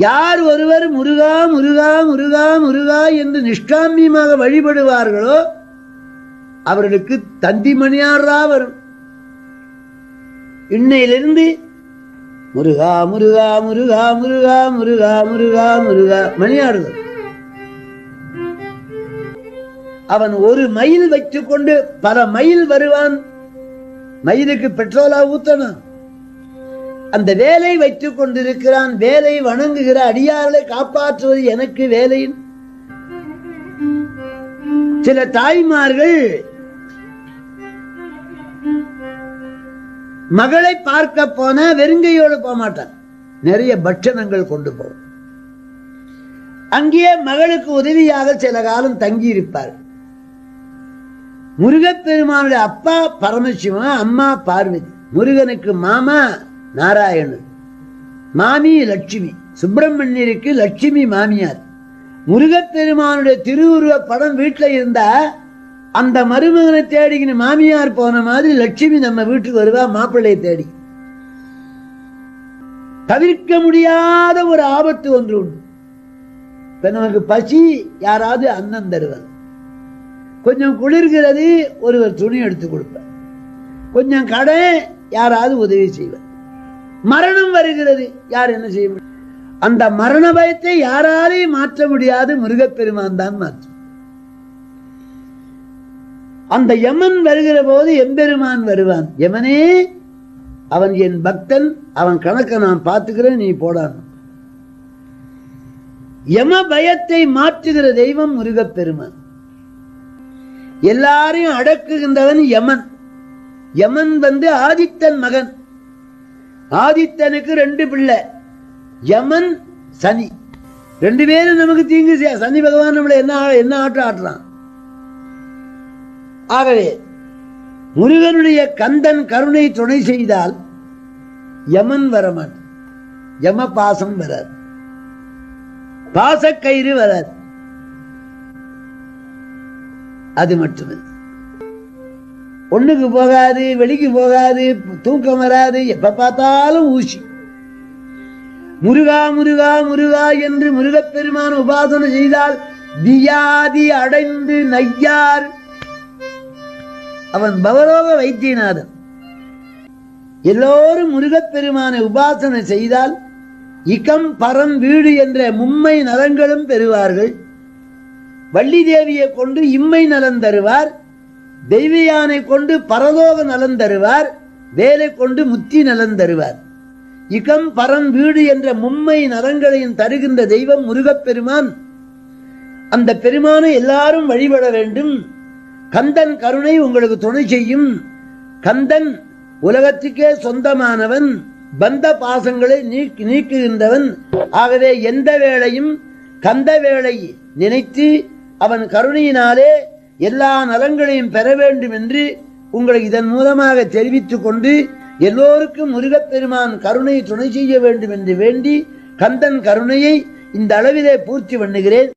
யார் ஒருவர் முருகா முருகா முருகா முருகா என்று நிஷ்காமியமாக வழிபடுவார்களோ அவர்களுக்கு தந்திமணியாரா வரும். இன்னையிலிருந்து முருகா முருகா முருகா முருகா முருகா முருகா முருகா மணியாடுதல். அவன் ஒரு மைல் வைத்துக் கொண்டு பல மைல் வருவான். மயிலுக்கு பெட்ரோலா ஊத்தணும். அந்த வேலை வைத்துக் கொண்டிருக்கிறான். வேலை வணங்குகிற அடியார்களை காப்பாற்றுவது எனக்கு வேலை. சில தாய்மார்கள் மகளை பார்க்க போன வெறுங்கையோடு போக மாட்டான், நிறைய பட்சணங்கள் கொண்டு போவோம். அங்கே மகளுக்கு உதவியாக சில காலம் தங்கி இருப்பார். முருகப்பெருமானுடைய அப்பா பரமசிவன், அம்மா பார்வதி. முருகனுக்கு மாமா நாராயணன், மாமி லட்சுமி. சுப்பிரமணியருக்கு லட்சுமி மாமியார். முருகப்பெருமானுடைய திருவுருவ படம் வீட்டில் இருந்தா அந்த மருமகனை தேடிக்கின்னு மாமியார் போன மாதிரி லட்சுமி நம்ம வீட்டுக்கு வருவா மாப்பிள்ளையை தேடி. தவிர்க்க முடியாத ஒரு ஆபத்து ஒன்று உண்டு. இப்ப நமக்கு பசி, யாராவது அன்னம் தருவார். கொஞ்சம் குளிர்கிறது, ஒருவர் துணி எடுத்து கொடுப்பார். கொஞ்சம் கடை, யாராவது உதவி செய்வார். மரணம் வருகிறது, யார் என்ன செய்ய முடியும்? அந்த மரண பயத்தை யாராலையும் மாற்ற முடியாது, முருகப்பெருமான் தான் மாற்றும். அந்த யமன் வருகிற போது எம்பெருமான் வருவான். யமனே, அவன் என் பக்தன், அவன் கணக்க நான் பார்த்துக்கிறேன், நீ போடான். யம பயத்தை மாற்றுகிற தெய்வம் முருகப்பெருமான். எல்லாரையும் அடக்குகின்றவன் யமன். யமன் ஆதித்தன் மகன். ஆதித்தனுக்கு 2 பிள்ளை, யமன் சனி. 2 பேரும் நமக்கு தீங்கு செய்ய. சனி பகவான் நம்மளை என்ன ஆட்டம் ஆட்டுறான். ஆகவே முருகனுடைய கந்தன் கருணை துணை செய்தால் யமன் வரமாட்டான். யம பாசம் வராது, பாசக்கயிறு வராது. அது மட்டுமே ஒண்ணுக்கு போகாது, வெளிக்கு போகாது, தூக்கம் வராது, எப்ப பார்த்தாலும் ஊசி. முருகா முருகா முருகா என்று முருகப்பெருமான் உபாசனை செய்தால் வியாதி அடைந்து நையார். அவன் பவரோக வைத்தியநாதன். எல்லோரும் முருகப்பெருமானை உபாசனை செய்தால் இகம் பரம் வீடு என்ற மும்மை நலன்களும் பெறுவார்கள். வள்ளி தேவியை கொண்டு இம்மை நலன் தருவார். தெய்வயானை கொண்டு பரலோக நலன் தருவார். வேலை கொண்டு முத்தி நலன் தருவார். இகம் பரம் வீடு என்ற மும்மை நலன்களையும் தருகின்ற தெய்வம் முருகப்பெருமான். அந்த பெருமானை எல்லாரும் வழிபட வேண்டும். கந்தன் கருணை உங்களுக்கு துணை செய்யும். கந்தன் உலகத்துக்கே சொந்தமானவன், பந்த பாசங்களை நீக்குகின்றவன். ஆகவே எந்த வேளையும் கந்த வேளை நினைத்து அவன் கருணையினாலே எல்லா நலங்களையும் பெற வேண்டும் என்று உங்களை இதன் மூலமாக தெரிவித்துக் கொண்டு, எல்லோருக்கும் முருகப்பெருமான் கருணை துணை செய்ய வேண்டும் என்று வேண்டி கந்தன் கருணையை இந்த அளவிலே பூர்த்தி பண்ணுகிறேன்.